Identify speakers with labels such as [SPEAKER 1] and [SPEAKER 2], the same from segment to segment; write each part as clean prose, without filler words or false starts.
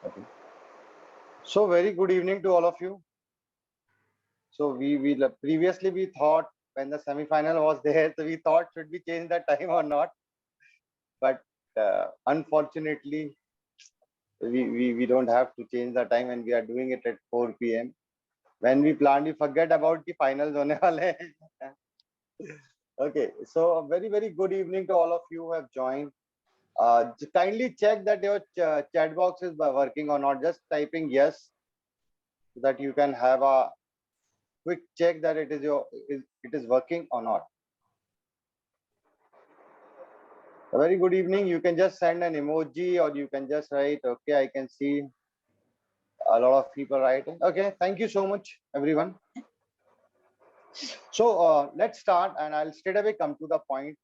[SPEAKER 1] Okay. So very good evening to all of you. So we previously we thought when the semi-final was there, so we thought should we change the time or not, but unfortunately we don't have to change the time and we are doing it at 4 p.m. When we planned, we forget about the finals होने वाले हैं. Okay, so a very good evening to all of you who have joined. Kindly check that your chat box is working or not. Just typing yes so that you can have a quick check that it is working or not. A very good evening. You can just send an emoji or you can just write, okay, I can see a lot of people writing. Okay, thank you so much, everyone. So let's start and I'll straight away come to the point.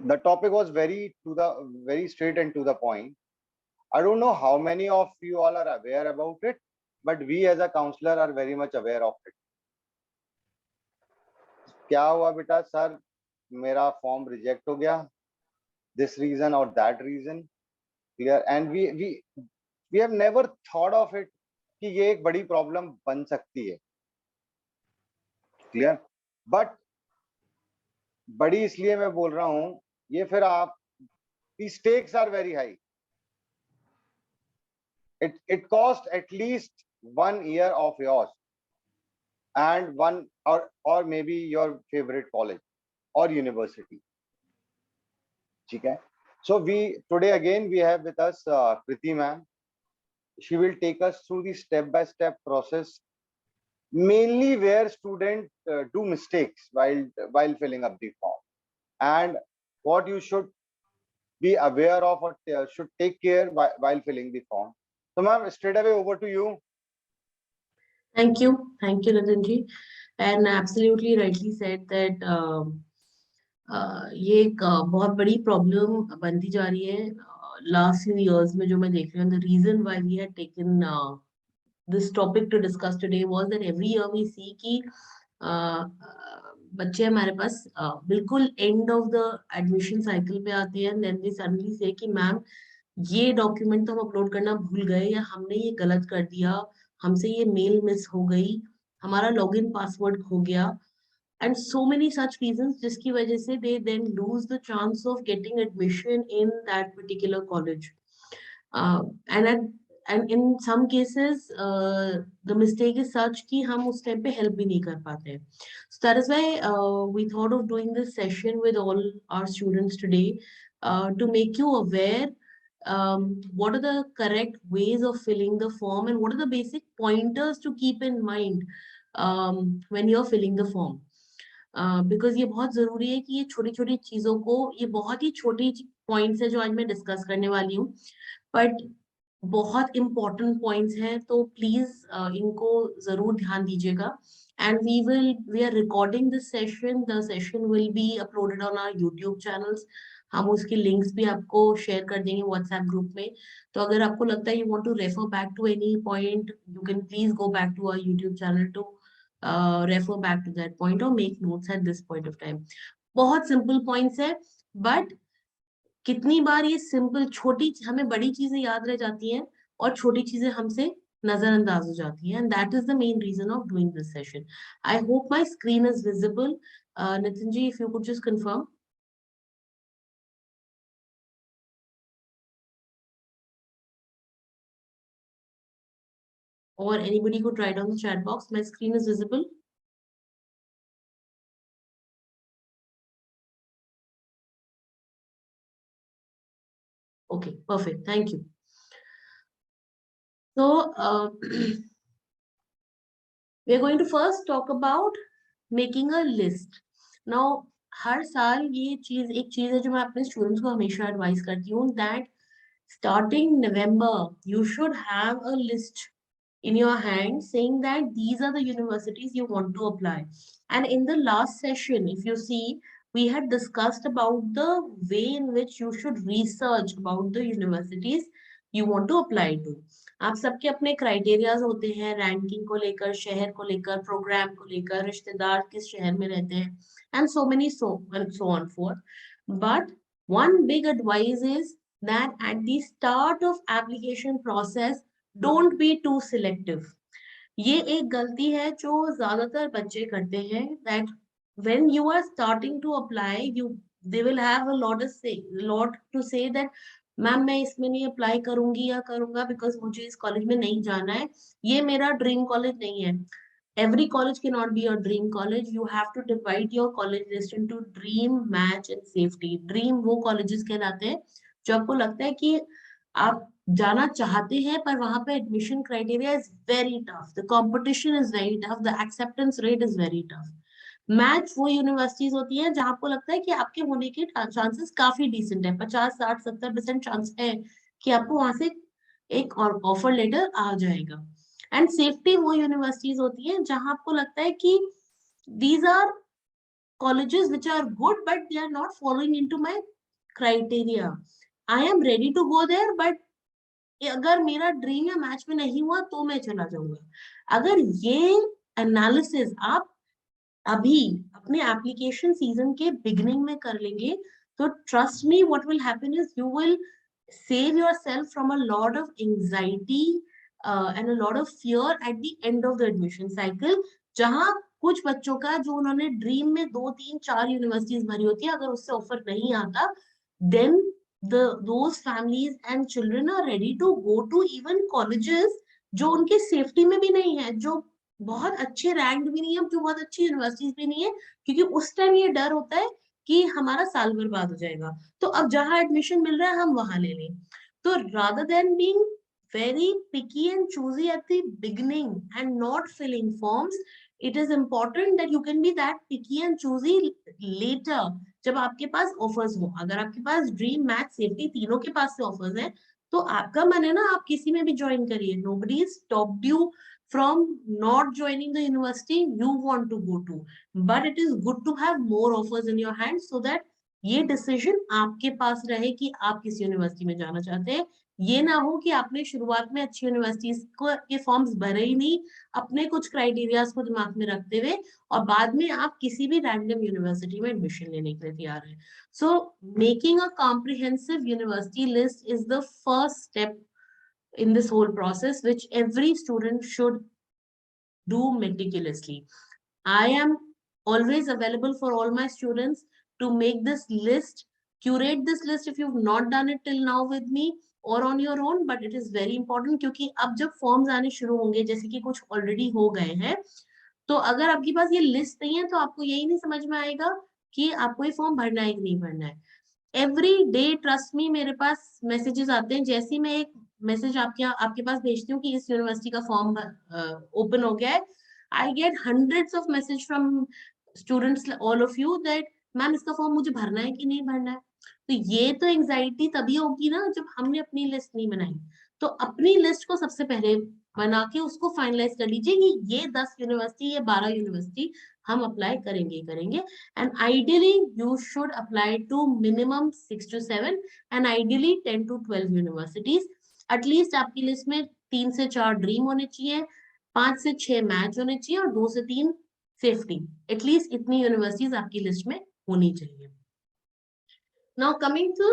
[SPEAKER 1] The topic was very straight and to the point. I don't know how many of you all are aware about it, but we as a counselor are very much aware of it. क्या हुआ बेटा sir मेरा form reject हो गया, this reason or that reason, clear, and we have never thought of it कि ये एक बड़ी प्रॉब्लम बन सकती है, क्लियर. बट बड़ी इसलिए मैं बोल रहा हूं, ये फिर आप the stakes are very high. It cost at least 1 year of yours and one or maybe your favorite college or university. Okay. So today again we have with us Kriti ma'am. She will take us through the step-by-step process, mainly where students do mistakes while filling up the form, and what you should be aware of or should take care while filling the form. So ma'am, straight away over to you.
[SPEAKER 2] Thank you, Nitinji, and absolutely rightly said that ये एक बहुत बड़ी problem बनती जा रही है last few years में जो मैं देख रही हूँ. The reason why we had taken this topic to discuss today was that every year we see कि बच्चे हमारे पास बिल्कुल end of the admission cycle पे आते हैं, देन दे सडनली से कि मैम ये डॉक्यूमेंट तो हम अपलोड करना भूल गए या हमने ये गलत कर दिया, हमसे ये मेल मिस हो गई, हमारा लॉगिन पासवर्ड खो गया, and so many such reasons जिसकी वजह से they then lose the chance of getting admission in that particular college. And in some cases the mistake is such कि हम उस टाइम पे help भी नहीं कर पाते. So that is why we thought of doing this session with all our students today to make you aware what are the correct ways of filling the form and what are the basic pointers to keep in mind when you're filling the form. Because ये बहुत जरूरी है कि ये छोटी छोटी चीजों को, ये बहुत ही छोटी पॉइंट्स है जो आज मैं डिस्कस करने वाली हूँ, बट बहुत इंपॉर्टेंट पॉइंट्स हैं, तो प्लीज इनको जरूर ध्यान दीजिएगा. And we are recording this session. The session will be uploaded on our YouTube channels. हम उसके लिंक्स भी आपको शेयर कर देंगे व्हाट्सएप ग्रुप में. तो अगर आपको लगता है you want to refer back to any point, you can please go back to our YouTube channel to refer back to that point or make notes at this point of time. बहुत simple points है, but कितनी बार ये simple छोटी हमें बड़ी चीजें याद रह जाती हैं और छोटी चीजें हमसे नजरअंदाज हो जाती हैं. And that is the main reason of doing this session. I hope my screen is visible. Nitin ji, if you could just confirm. Or anybody could write on the chat box, my screen is visible. Okay, perfect. Thank you. So we are going to first talk about making a list. Now हर साल ये चीज एक चीज है जो मैं अपने students को हमेशा एडवाइस करती हूँ, that starting November you should have a list in your hand saying that these are the universities you want to apply. And in the last session, if you see, we had discussed about the way in which you should research about the universities you want to apply to. आप सबके अपने criterias होते हैं, ranking को लेकर, शहर को लेकर, प्रोग्राम को लेकर, रिश्तेदार किस शहर में रहते हैं, and so many so on forth. But one big advice is that at the start of application process, don't be too selective. ये एक गलती है जो ज्यादातर बच्चे करते हैं, that when you are starting to apply, you they will have a lot to say that ma'am मैं इसमें नहीं अप्लाई करूंगी या करूंगा बिकॉज मुझे इस कॉलेज में नहीं जाना है, ये मेरा ड्रीम कॉलेज नहीं है. Every college cannot be your dream college. You have to divide your college list into dream, match and safety. Dream वो colleges कहलाते हैं जो आपको लगता है कि आप जाना चाहते हैं पर वहां पे admission criteria is very tough, the competition is very tough, the acceptance rate is very tough. Match वो यूनिवर्सिटीज होती है जहां आपको लगता है कि आपके होने के चांसेस काफी डिसेंट है, 50, 60, 70% चांस है कि आपको वहां से एक और ऑफर लेटर आ जाएगा. एंड सेफ्टी वो यूनिवर्सिटीज होती है जहां आपको लगता है कि these are colleges which are good but they are not falling into my criteria. I am ready to go there but अगर मेरा ड्रीम या मैच में नहीं हुआ तो मैं चला जाऊंगा. अगर ये एनालिसिस आप अभी अपने एप्लीकेशन सीजन के बिगिनिंग में कर लेंगे तो trust me what will happen is you will save yourself from a lot of anxiety and a lot of fear at the end of the admission cycle. जहां कुछ बच्चों का जो उन्होंने ड्रीम में 2, 3, 4 यूनिवर्सिटीज भरी होती है, अगर उससे ऑफर नहीं आता, then those families and children are ready to go to even colleges जो उनके सेफ्टी में भी नहीं है, जो बहुत अच्छे रैंक भी नहीं है, जो बहुत अच्छी यूनिवर्सिटीज भी नहीं है, क्योंकि उस टाइम ये डर होता है कि हमारा साल बर्बाद हो जाएगा, तो अब जहां एडमिशन मिल रहा है हम वहां ले लें. तो rather than being very picky and choosy at the beginning and not filling forms, it is important that you can be that picky and choosy later जब आपके पास ऑफर्स हो. अगर आपके पास ड्रीम, मैथ, सेफ्टी तीनों के पास से ऑफर्स हैं तो आपका मन है ना, आप किसी में भी ज्वाइन करिए. nobody stopped you from not joining the university you want to go to, but it is good to have more offers in your hand so that ये डिसीजन आपके पास रहे कि आप किस यूनिवर्सिटी में जाना चाहते हैं. ये ना हो कि आपने शुरुआत में अच्छी यूनिवर्सिटीज को के फॉर्म्स भरे ही नहीं अपने कुछ क्राइटेरियाज को दिमाग में रखते हुए, और बाद में आप किसी भी रैंडम यूनिवर्सिटी में एडमिशन लेने के लिए तैयार हैं. So making a comprehensive university list is the first step in this whole process which every student should do meticulously. I am always available for all my students to make this list, curate this list if you've not done it till now with me or on your own, but it is very important क्योंकि अब जब forms आने शुरू होंगे, जैसे कि कुछ already हो गए हैं, तो अगर आपके पास ये लिस्ट नहीं है तो आपको यही नहीं समझ में आएगा कि आपको ये फॉर्म भरना है कि नहीं भरना है. एवरी डे ट्रस्ट मी मेरे पास मैसेजेस आते हैं, जैसे ही मैं एक मैसेज आपके पास भेजती हूँ कि इस यूनिवर्सिटी का फॉर्म ओपन हो गया है, I get hundreds of message from students all of you that ma'am इसका फॉर्म मुझे भरना है कि नहीं भरना है. तो ये तो एंजाइटी तभी होगी ना जब हमने अपनी लिस्ट नहीं बनाई. तो अपनी लिस्ट को सबसे पहले बना के उसको फाइनलाइज कर लीजिए कि ये 10 यूनिवर्सिटी, ये 12 यूनिवर्सिटी हम अप्लाई करेंगे ही करेंगे. And ideally, you should apply to minimum 6 to 7 and ideally 10 to 12 universities. At least आपकी लिस्ट में 3 से 4 ड्रीम होने चाहिए, 5 से 6 मैच होने चाहिए और 2 से 3 सेफ्टी. एटलीस्ट इतनी यूनिवर्सिटीज आपकी लिस्ट में होनी चाहिए. Now coming to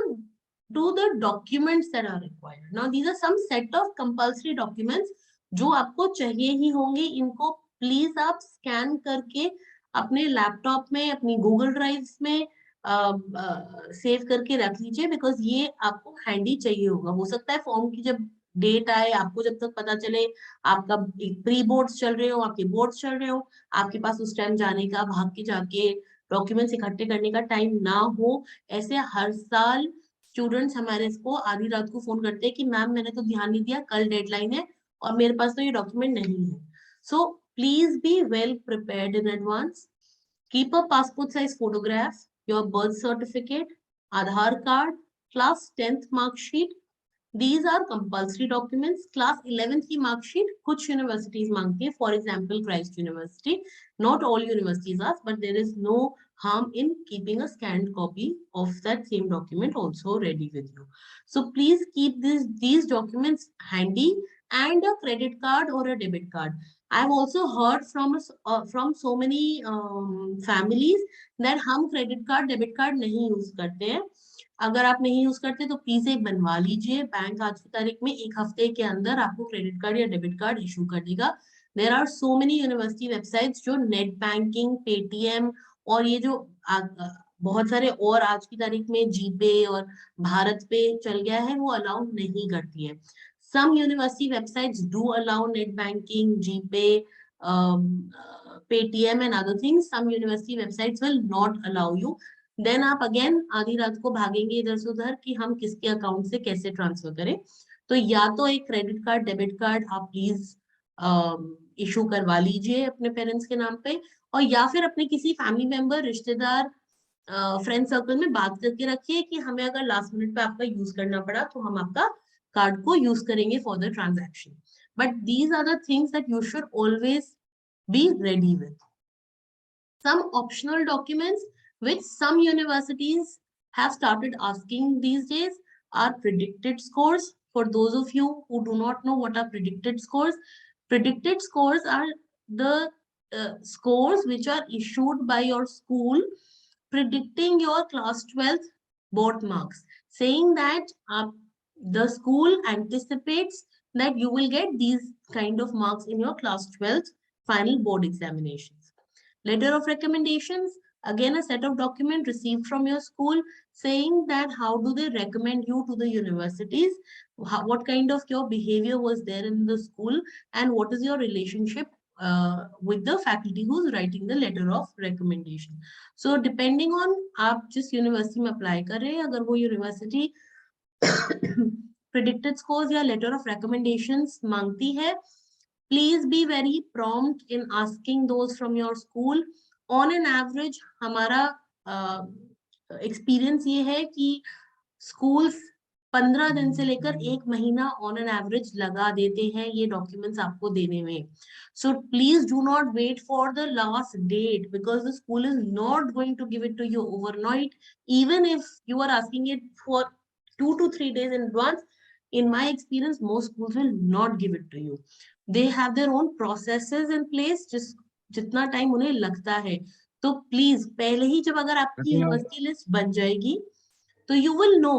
[SPEAKER 2] the documents that are required. Now these are some set of compulsory documents जो आपको चाहिए ही होंगे. इनको प्लीज आप स्कैन करके अपने लैपटॉप में, अपनी गूगल ड्राइव में सेव करके रख लीजिए, बिकॉज ये आपको हैंडी चाहिए होगा. हो सकता है फॉर्म की जब डेट आए, आपको जब तक पता चले आपका प्री बोर्ड्स चल रहे हो, आपके बोर्ड्स चल रहे हो, आपके पास उस टाइम जाने का, भाग के जाके डॉक्यूमेंट्स इकट्ठे करने का टाइम ना हो. ऐसे हर साल स्टूडेंट्स हमारे को आधी रात को फोन करते हैं कि मैम मैंने तो ध्यान नहीं दिया, कल डेडलाइन है और मेरे पास तो ये डॉक्यूमेंट नहीं है. So please be well prepared in advance. Keep a passport size photograph, your birth certificate, Aadhaar card, class 10th marksheet. These are compulsory documents. Class 11th की marksheet कुछ universities मांगती है, for example Christ University. Not all universities ask, but there is no harm in keeping a scanned copy of that same document also ready with you. So please keep these documents handy, and a credit card or a debit card. I've also heard from so many families that हम credit card, debit card नहीं use करते हैं. अगर आप नहीं use करते तो please एक बनवा लीजिए। बैंक आज की तारीख में 1 हफ्ते के अंदर आपको क्रेडिट कार्ड या डेबिट कार्ड इशू कर देगा। There are so many university websites जो नेट बैंकिंग, पेटीएम और ये जो बहुत सारे और आज की तारीख में जीपे और भारत पे चल गया है, वो अलाउ नहीं करती है। Some university websites do allow net banking, GPay, Paytm and other things. Some university websites will not allow you. Then आप अगेन आधी रात को भागेंगे इधर से उधर कि हम किसके अकाउंट से कैसे ट्रांसफर करें. तो या तो एक क्रेडिट कार्ड, डेबिट कार्ड आप प्लीज इशू करवा लीजिए अपने पेरेंट्स के नाम पे, और या फिर अपने किसी फैमिली मेंबर, रिश्तेदार, फ्रेंड सर्कल में बात करके रखिए कि हमें अगर लास्ट मिनट पे आपका यूज करना पड़ा तो हम आपका कार्ड को यूज करेंगे for the transaction. But these are the things that you should always be ready with. Some optional documents which some universities have started asking these days are predicted scores. For those of you who do not know what are predicted scores are the scores which are issued by your school predicting your class 12th board marks, saying that the school anticipates that you will get these kind of marks in your class 12th final board examinations. Letter of recommendations, again a set of document received from your school saying that how do they recommend you to the universities, what kind of your behavior was there in the school, and what is your relationship with the faculty who's writing the letter of recommendation. So depending on आप जिस university में apply कर रहे हैं, अगर वो university predicted scores या letter of recommendations मांगती है, please be very prompt in asking those from your school. On an average हमारा experience ये है कि schools 15 दिन से लेकर 1 महीना ऑन एन एवरेज लगा देते हैं ये डॉक्यूमेंट्स आपको देने में. So please do not wait for the last date because the school is not going to give it to you overnight. Even if you are asking it for 2 to 3 days in advance, in my experience most schools will not give it to you. They have their own processes in place. जिस जितना time उन्हें लगता है, तो please पहले ही जब अगर आपकी यूनिवर्सिटी लिस्ट बन जाएगी तो यू विल नो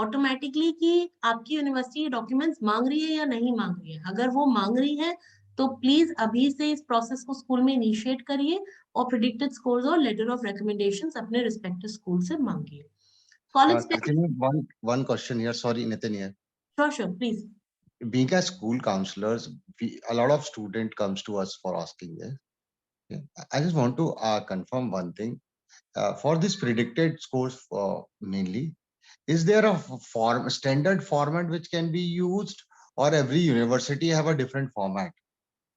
[SPEAKER 2] ऑटोमेटिकली कि आपकी यूनिवर्सिटी डॉक्यूमेंट्स मांग रही है या नहीं मांग रही है. अगर वो मांग रही है तो प्लीज अभी से इस प्रोसेस को स्कूल में इनिशिएट करिए और प्रेडिक्टेड स्कोर्स और लेटर ऑफ रिकमेंडेशंस अपने रिस्पेक्टिव स्कूल से मांगिए. College
[SPEAKER 1] one question here. Sorry, Nitin here.
[SPEAKER 2] Sure, please.
[SPEAKER 1] Being as school counselors, a lot of student comes to us for asking this. Okay. I just want to confirm one thing. For this predicted scores, mainly, is there a standard format which can be used, or every university have a different format?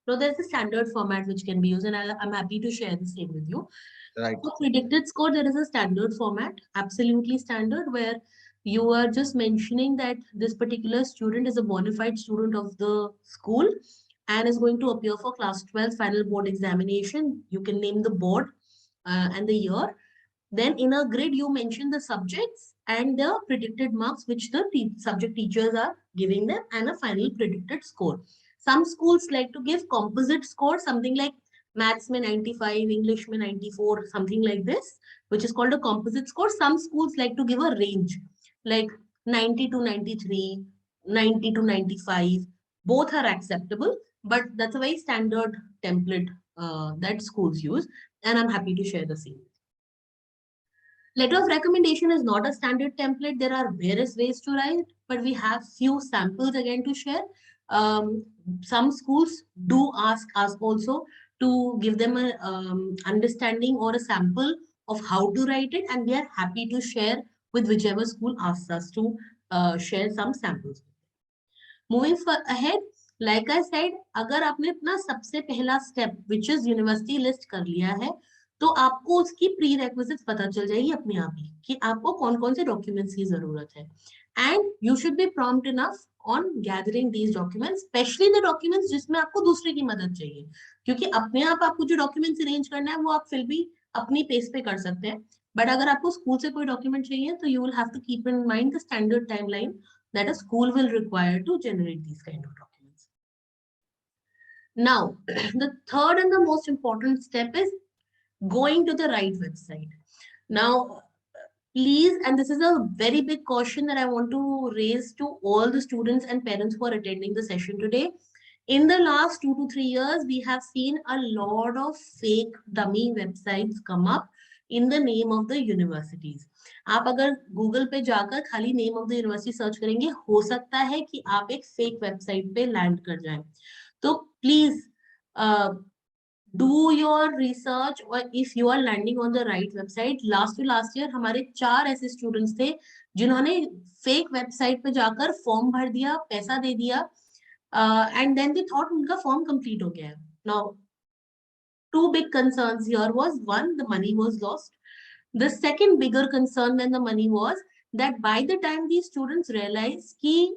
[SPEAKER 2] So there's a standard format which can be used, and I'm happy to share the same with you.
[SPEAKER 1] Right.
[SPEAKER 2] For predicted score, there is a standard format, absolutely standard, where you are just mentioning that this particular student is a bona fide student of the school and is going to appear for class 12 final board examination. You can name the board and the year. Then in a grid, you mention the subjects and the predicted marks which the subject teachers are giving them and a final predicted score. Some schools like to give composite score, something like maths में 95, English में 94, something like this, which is called a composite score. Some schools like to give a range, like 90 to 93, 90 to 95. Both are acceptable, but that's a very standard template that schools use, and I'm happy to share the same. Letter of recommendation is not a standard template. There are various ways to write, but we have few samples again to share. Some schools do ask us also to give them a understanding or a sample of how to write it, and we are happy to share with whichever school asks us to share some samples. Moving ahead, like I said, अगर आपने अपना सबसे पहला step, which is university list कर लिया है, तो आपको उसकी प्री रेक्विजिट्स पता चल जाएगी अपने आप ही कि आपको कौन कौन से डॉक्यूमेंट्स की जरूरत है. And you should be prompt enough on gathering these documents, specially the documents जिसमें आपको दूसरे की मदद चाहिए, क्योंकि अपने आप आपको जो डॉक्यूमेंट्स अरेंज करना है वो आप फिर भी अपनी पेस पे कर सकते हैं. बट अगर आपको स्कूल से कोई डॉक्यूमेंट चाहिए तो you will have to keep in mind the standard timeline that a school will require to generate these kind of documents. Now, the third and the most important step is going to the right website. Now, please, and this is a very big caution that I want to raise to all the students and parents who are attending the session today. In the last 2 to 3 years, we have seen a lot of fake dummy websites come up in the name of the universities. आप अगर Google पे जाकर खाली name of the university search करेंगे, हो सकता है कि आप एक फेक वेबसाइट पे लैंड कर जाएं. तो please do your research, or if you are landing on the right website. Last to last year हमारे 4 ऐसे students थे जिन्होंने fake website पे जाकर form भर दिया, पैसा दे दिया, and then they thought उनका form complete हो गया है. Now, two big concerns here was, one, the money was lost. The second bigger concern than the money was that by the time these students realized कि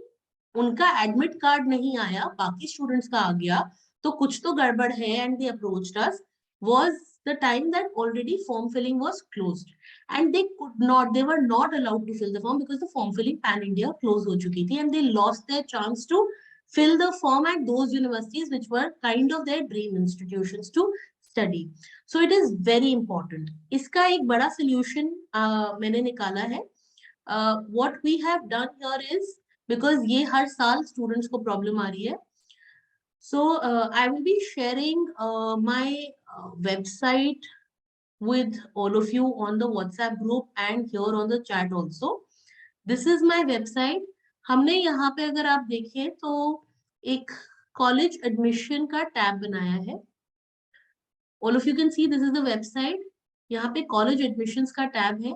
[SPEAKER 2] उनका admit card नहीं आया, बाकी students का आ गया, तो कुछ तो गड़बड़ है, and they approached us, was the time that already form filling was closed, and they were not allowed to fill the form because the form filling pan India close हो चुकी थी, and they lost their chance to fill the form at those universities which were kind of their dream institutions to study. So it is very important. इसका एक बड़ा solution मैंने निकाला है. What we have done here is, because ये हर साल students को problem आ रही है, so I will be sharing my website with all of you on the WhatsApp group and here on the chat also. This is my website. हमने यहाँ पे अगर आप देखें तो एक college admission का tab बनाया है. All of you can see this is the website. यहाँ पे college admissions का tab है.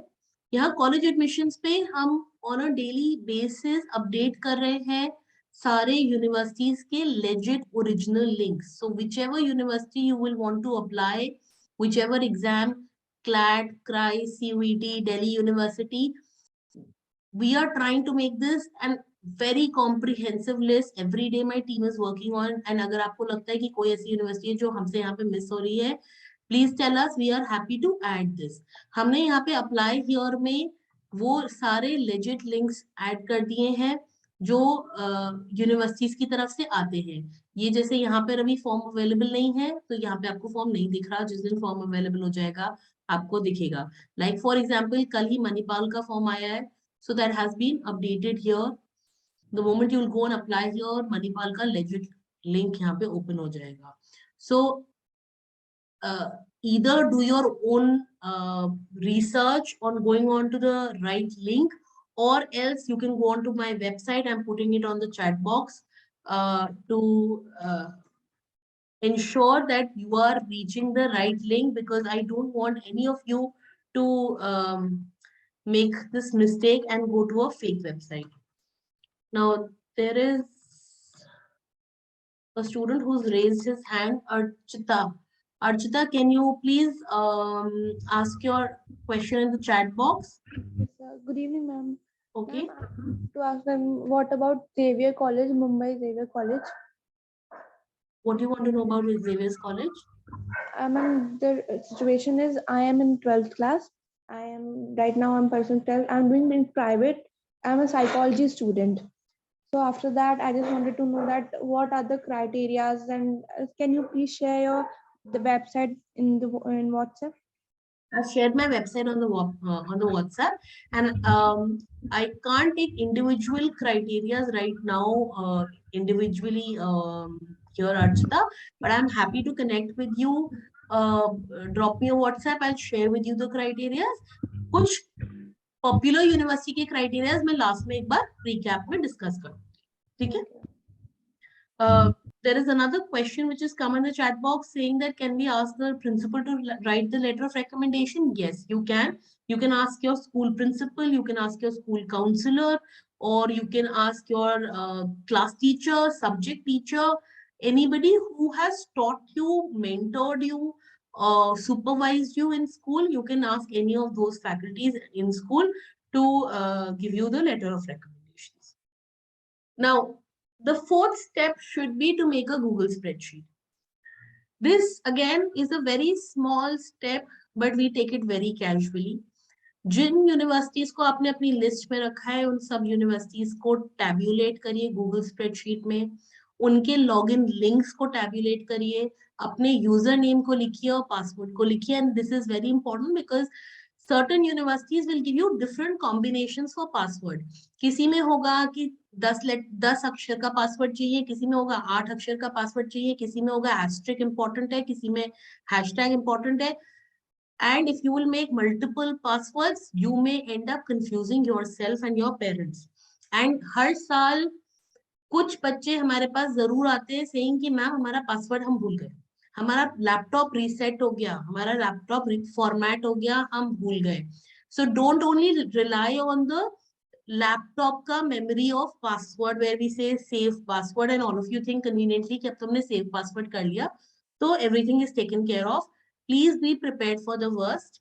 [SPEAKER 2] यहाँ college admissions पे हम on a daily basis update कर रहे हैं सारे universities के legit original links. So whichever university you will want to apply, whichever exam, CLAT, CRI, CUET, Delhi University, we are trying to make this an very comprehensive list. Every day my team is working on, and अगर आपको लगता है कि कोई ऐसी university है जो हमसे यहाँ पे मिस हो रही है, please tell us, we are happy to add this. हमने यहाँ पे अप्लाई हियर में वो सारे लेजिट लिंक्स ऐड कर दिए हैं जो यूनिवर्सिटीज की तरफ से आते हैं. ये जैसे यहाँ पे अभी फॉर्म अवेलेबल नहीं है, तो यहाँ पे आपको फॉर्म नहीं दिख रहा. जिस दिन फॉर्म अवेलेबल हो जाएगा आपको दिखेगा. लाइक फॉर एग्जाम्पल कल ही मणिपाल का फॉर्म आया है, so that has been updated here. The moment you will go and apply here, Manipal का legit link यहाँ पे open हो जाएगा. So either do your own research on going on to the right link, or else you can go on to my website. I'm putting it on the chat box to ensure that you are reaching the right link, because I don't want any of you to make this mistake and go to a fake website. Now, there is a student who's raised his hand, Archita. Archita, can you please ask your question in the chat box?
[SPEAKER 3] Yes, sir. Good evening, ma'am.
[SPEAKER 2] Okay.
[SPEAKER 3] Ma'am, to ask them, what about Xavier College, Mumbai Xavier College?
[SPEAKER 2] What do you want to know about Xavier's College?
[SPEAKER 3] Ma'am, the situation is I am in 12th class. I am right now I'm pursuing 12th. I'm doing in private. I'm a psychology student. So after that, I just wanted to know that what are the criterias, and can you please share the website in WhatsApp?
[SPEAKER 2] I've shared my website on the WhatsApp, and I can't take individual criterias right now individually here, Archita, but I'm happy to connect with you. Drop me a WhatsApp. I'll share with you the criterias. कुछ popular university के criterias मैं last में एक बार recap में discuss करूँगी. ठीक है? There is another question which has come in the chat box saying that can we ask the principal to write the letter of recommendation? Yes, you can. You can ask your school principal, you can ask your school counselor, or you can ask your class teacher, subject teacher, anybody who has taught you, mentored you, supervised you in school. You can ask any of those faculties in school to give you the letter of recommendations. Now, the fourth step should be to make a Google spreadsheet. This again is a very small step, but we take it very casually. जिन universities को आपने अपनी list में रखा है, उन सब universities को टैब्यूलेट करिए गूगल स्प्रेडशीट में. उनके लॉगिन लिंक्स को टैब्यूलेट करिए, अपने यूजर नेम को लिखिए और पासवर्ड को लिखिए. And this is very important because certain universities will give you different combinations for password. किसी में होगा कि 10 अक्षर का पासवर्ड चाहिए, किसी में होगा 8 अक्षर का पासवर्ड चाहिए, किसी में होगा एस्ट्रिक इंपॉर्टेंट है, किसी में हैशटैग इंपॉर्टेंट है. And if you will make multiple passwords, you may end up confusing yourself and your parents. And हर साल कुछ बच्चे हमारे पास जरूर आते हैं सेइंग कि मैम हमारा पासवर्ड हम भूल गए, हमारा लैपटॉप रीसेट हो गया, हमारा लैपटॉप फॉर्मेट हो गया, हम भूल गए. So don't only rely on the laptop का memory of password where we say save password and all of you think conveniently कि अब तुमने सेव पासवर्ड कर लिया तो everything is taken care of. Please be prepared for the worst.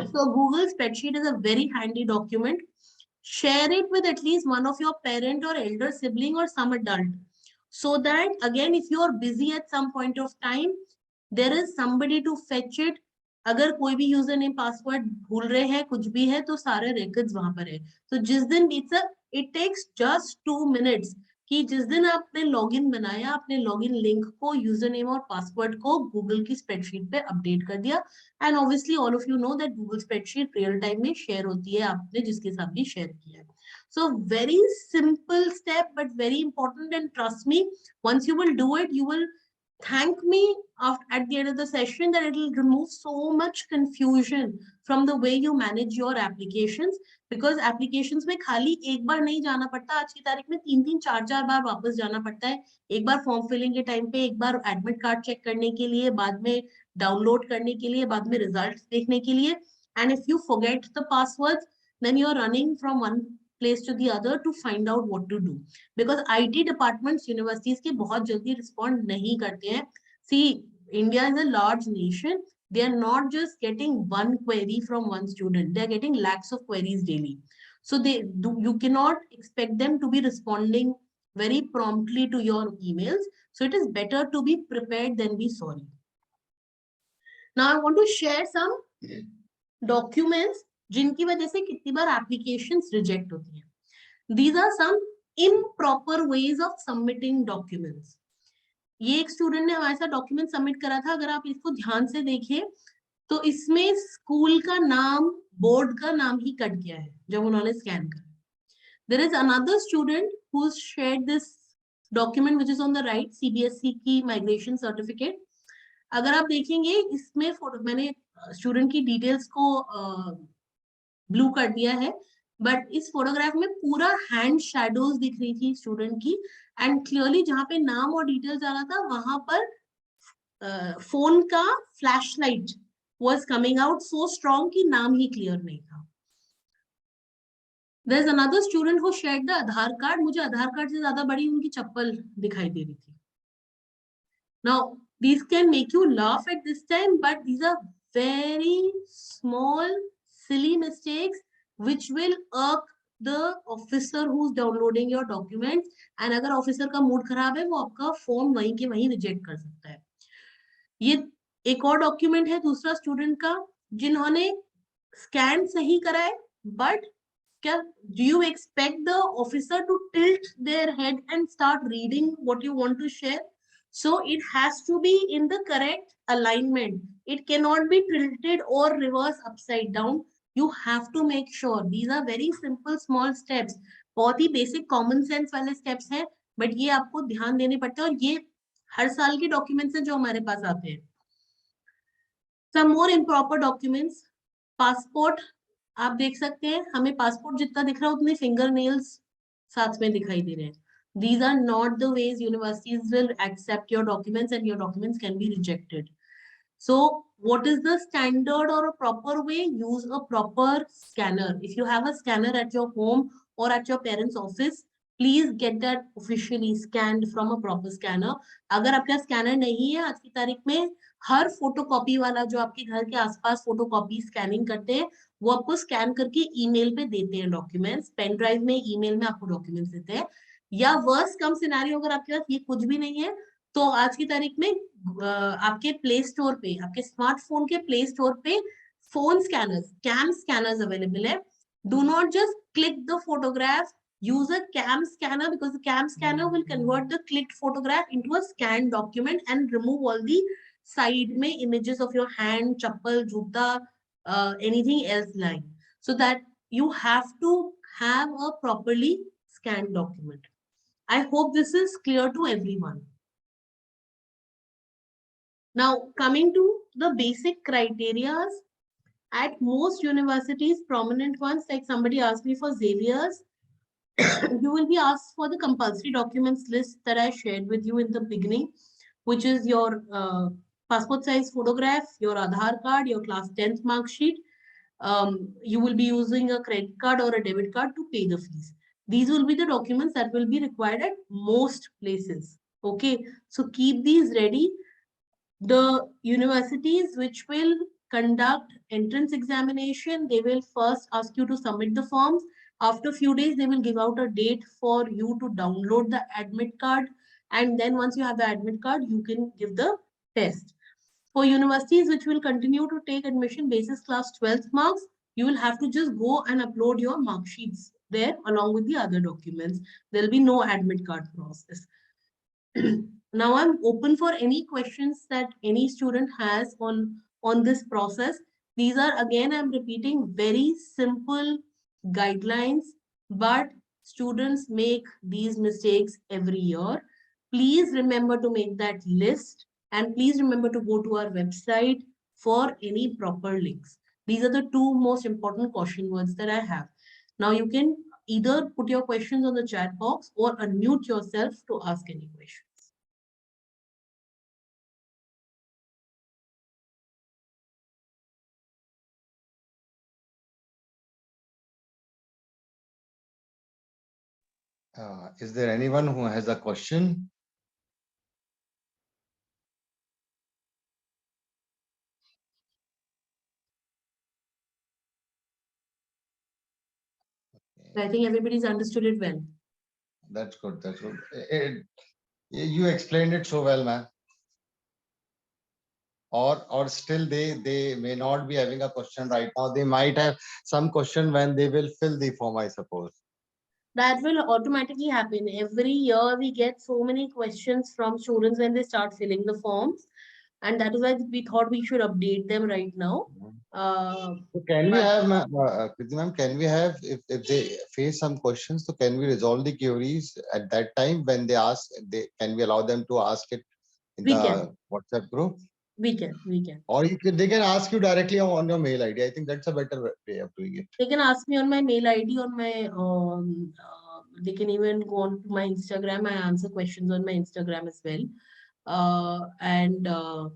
[SPEAKER 2] So Google Spreadsheet is a very handy document. Share it with at least one of your parent or elder sibling or some adult. So that again, if you are busy at some point of time, there is somebody to fetch it. अगर कोई भी user name password भूल रहे हैं कुछ भी है तो सारे रिकॉर्ड्स वहां पर है. तो जिस दिन इट टेक्स जस्ट 2 minutes कि जिस दिन आपने लॉगिन बनाया आपने लॉगिन लिंक को यूजर नेम और पासवर्ड को गूगल की स्प्रेडशीट पे अपडेट कर दिया. And obviously all of you know that Google spreadsheet real time में शेयर होती है आपने जिसके साथ भी शेयर किया है. So very simple step but very important and trust me once you will do it you will thank me at the end of the session that it will remove so much confusion from the way you manage your applications. Because applications में खाली एक बार नहीं जाना पड़ता, आज की तारीख में 3-4 बार वापस जाना पड़ता है. एक बार फॉर्म फिलिंग के टाइम पे, एक बार एडमिट कार्ड चेक करने के लिए, बाद में डाउनलोड करने के लिए, बाद में रिजल्ट देखने के लिए. And if you forget the passwords then you are running from one place to the other to find out what to do. Because IT departments universities के बहुत जल्दी respond नहीं करते हैं. See, India is a large nation. They are not just getting one query from one student. They are getting lakhs of queries daily. So you cannot expect them to be responding very promptly to your emails. So it is better to be prepared than be sorry. Now I want to share some documents जिनकी वजह से कितनी बार applications reject होती हैं. These are some improper ways of submitting documents. ये एक student ने हमारे साथ डॉक्यूमेंट सबमिट करा था. अगर आप इसको ध्यान से देखिए तो इसमें स्कूल का नाम, बोर्ड का नाम ही कट गया है जब उन्होंने स्कैन करा. There is another student who's shared this document which is on the right, CBSE की माइग्रेशन सर्टिफिकेट. अगर आप देखेंगे इसमें फोटो मैंने स्टूडेंट की डिटेल्स को ब्लू कर दिया है, बट इस फोटोग्राफ में पूरा हैंड शैडोज दिख रही थी स्टूडेंट की. एंड क्लियरली जहां पे नाम और डिटेल्स आ रहा था वहां पर फोन का flash light was coming out so strong कि नाम ही क्लियर नहीं था. There is another student who shared the Aadhaar card. मुझे आधार कार्ड से ज्यादा बड़ी उनकी चप्पल दिखाई दे रही थी. Now these can make you laugh at this time, but these are very small silly mistakes which will irk the officer who's downloading your documents. And अगर officer का मूड खराब है वो आपका फॉर्म वहीं के वहीं रिजेक्ट कर सकता है. ये एक और डॉक्यूमेंट है दूसरा स्टूडेंट का जिन्होंने स्कैन सही करा है, बट क्या do you expect the officer to tilt their head and start reading what you want to share? So it has to be in the correct alignment. It cannot be tilted or reverse upside down. You have to make sure. These are very simple small steps. बहुत ही basic common sense वाले steps हैं, but ये आपको ध्यान देने पड़ते हैं और ये हर साल के documents हैं जो हमारे पास आते हैं. Some more improper documents. Passport. आप देख सकते हैं हमें पासपोर्ट जितना दिख रहा है उतने फिंगर नेल्स साथ में दिखाई दे रहे हैं. These are not the ways universities will accept your documents and your documents can be rejected. So what is the standard or a proper way? Use a proper scanner. If you have a scanner at your home or at your parents' office, please get that officially scanned from a proper scanner. अगर आपका scanner नहीं है आज की तारीख में हर photocopy वाला जो आपके घर के आसपास फोटोकॉपी स्कैनिंग करते हैं वो आपको स्कैन करके ईमेल पे देते हैं डॉक्यूमेंट्स. पेन ड्राइव में ईमेल में आपको डॉक्यूमेंट्स देते हैं. या वर्स्ट कम सिनेरियो अगर आपके पास ये कुछ भी नहीं है तो आज की तारीख में आपके प्ले स्टोर पे आपके स्मार्टफोन के प्ले स्टोर पे phone scanners cam scanners available है. Do not just click the photograph. Use a cam scanner because the cam scanner will convert the clicked photograph into a scanned document and remove all the side में images of your hand, chappal, जूता, anything else lying, so that you have to have a properly scanned document. I hope this is clear to everyone. Now, coming to the basic criteria, at most universities, prominent ones, like somebody asked me for Xavier's, you will be asked for the compulsory documents list that I shared with you in the beginning, which is your passport size photograph, your Aadhaar card, your class 10th mark sheet. You will be using a credit card or a debit card to pay the fees. These will be the documents that will be required at most places. Okay, so keep these ready. The universities which will conduct entrance examination, they will first ask you to submit the forms. After a few days, they will give out a date for you to download the admit card. And then once you have the admit card, you can give the test. For universities which will continue to take admission basis class 12th marks, you will have to just go and upload your mark sheets there along with the other documents. There will be no admit card process. Now I'm open for any questions that any student has on this process. These are, again, I'm repeating, very simple guidelines, but students make these mistakes every year. Please remember to make that list, and please remember to go to our website for any proper links. These are the two most important caution words that I have. Now you can either put your questions on the chat box or unmute yourself to ask any question.
[SPEAKER 1] Is there anyone who has a question?
[SPEAKER 2] I think everybody's understood it well.
[SPEAKER 1] That's good. That's good. You explained it so well, man. Or still they may not be having a question right now. They might have some question when they will fill the form, I suppose.
[SPEAKER 2] That will automatically happen. Every year we get so many questions from students when they start filling the forms. And that is why we thought we should update them right now.
[SPEAKER 1] So can we
[SPEAKER 2] But
[SPEAKER 1] have, Kriti ma'am, can we have, if they face some questions, so can we resolve the queries at that time when they ask, can we allow them to ask it in
[SPEAKER 2] we
[SPEAKER 1] the
[SPEAKER 2] can,
[SPEAKER 1] WhatsApp group?
[SPEAKER 2] we can.
[SPEAKER 1] Or they can ask you directly on your mail ID. I think that's a better way of doing it.
[SPEAKER 2] They can ask me on my mail ID, on my, they can even go on to my Instagram. I answer questions on my Instagram as well. And the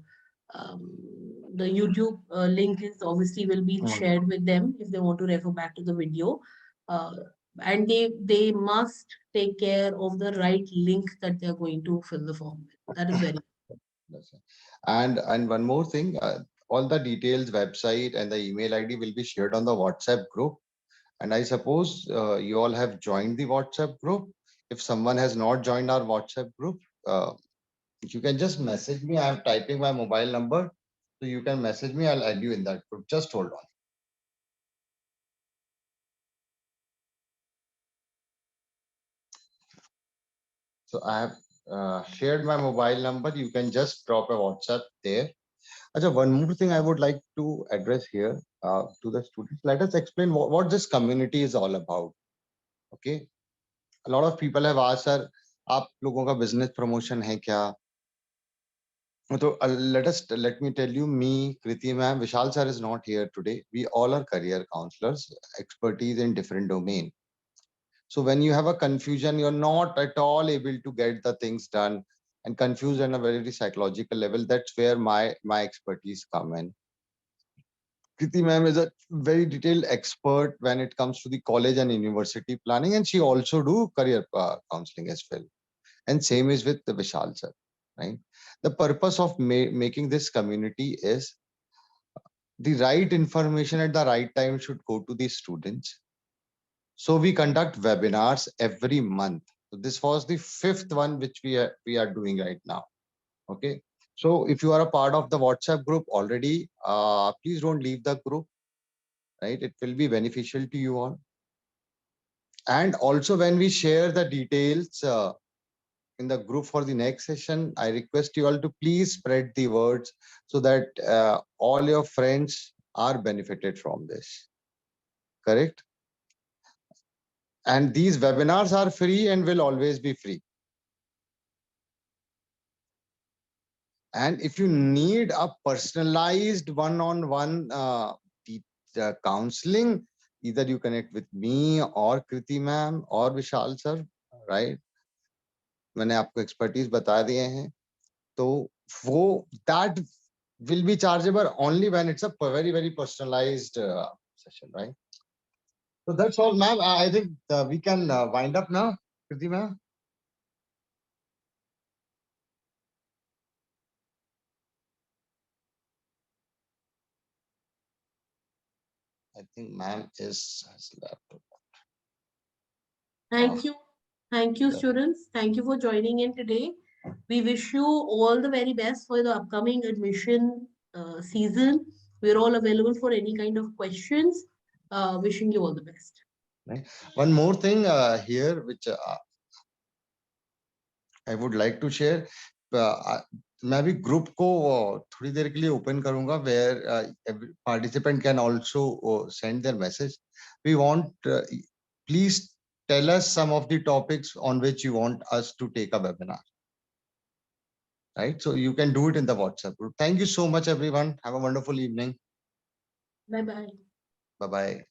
[SPEAKER 2] YouTube link is obviously will be shared with them if they want to refer back to the video. And they must take care of the right link that they're going to fill the form with. That is very
[SPEAKER 1] And one more thing, all the details, website and the email ID will be shared on the WhatsApp group. And I suppose you all have joined the WhatsApp group. If someone has not joined our WhatsApp group, you can just message me. I'm typing my mobile number. So you can message me. I'll add you in that group. Just hold on. So I have shared my mobile number. You can just drop a WhatsApp there. Achha, one more thing I would like to address here to the students. Let us explain what this community is all about. Okay. A lot of people have asked, sir, आप लोगों का business promotion है क्या? So let me tell you, me, Kriti ma'am, Vishal sir is not here today. We all are career counselors, expertise in different domain. So when you have a confusion, you're not at all able to get the things done and confused on a very psychological level. That's where my expertise come in. Kriti ma'am is a very detailed expert when it comes to the college and university planning, and she also do career counseling as well. And same is with the Vishal sir, right? The purpose of making this community is the right information at the right time should go to the students. So we conduct webinars every month. So this was the 5th one which we are doing right now. Okay. So if you are a part of the WhatsApp group already, please don't leave the group, right? It will be beneficial to you all. And also when we share the details in the group for the next session, I request you all to please spread the words so that all your friends are benefited from this. Correct? And these webinars are free and will always be free. And if you need a personalized one-on-one counseling, either you connect with me or Kriti ma'am or Vishal sir, right? मैंने आपको expertise बता दिए हैं, तो वो that will be chargeable only when it's a very, very personalized session, right? So that's all, ma'am. I think we can wind up now, Kriti ma'am. I think ma'am has left.
[SPEAKER 2] Thank you. Thank you, students. Thank you for joining in today. We wish you all the very best for the upcoming admission season. We're all available for any kind of questions. Wishing you all the best.
[SPEAKER 1] Right. One more thing here, which I would like to share. मैं भी group को थोड़ी देर के लिए open करूंगा, where participant can also send their message. We want, please tell us some of the topics on which you want us to take a webinar. Right, so you can do it in the WhatsApp group. Thank you so much, everyone. Have a wonderful evening.
[SPEAKER 2] Bye bye.
[SPEAKER 1] Bye bye.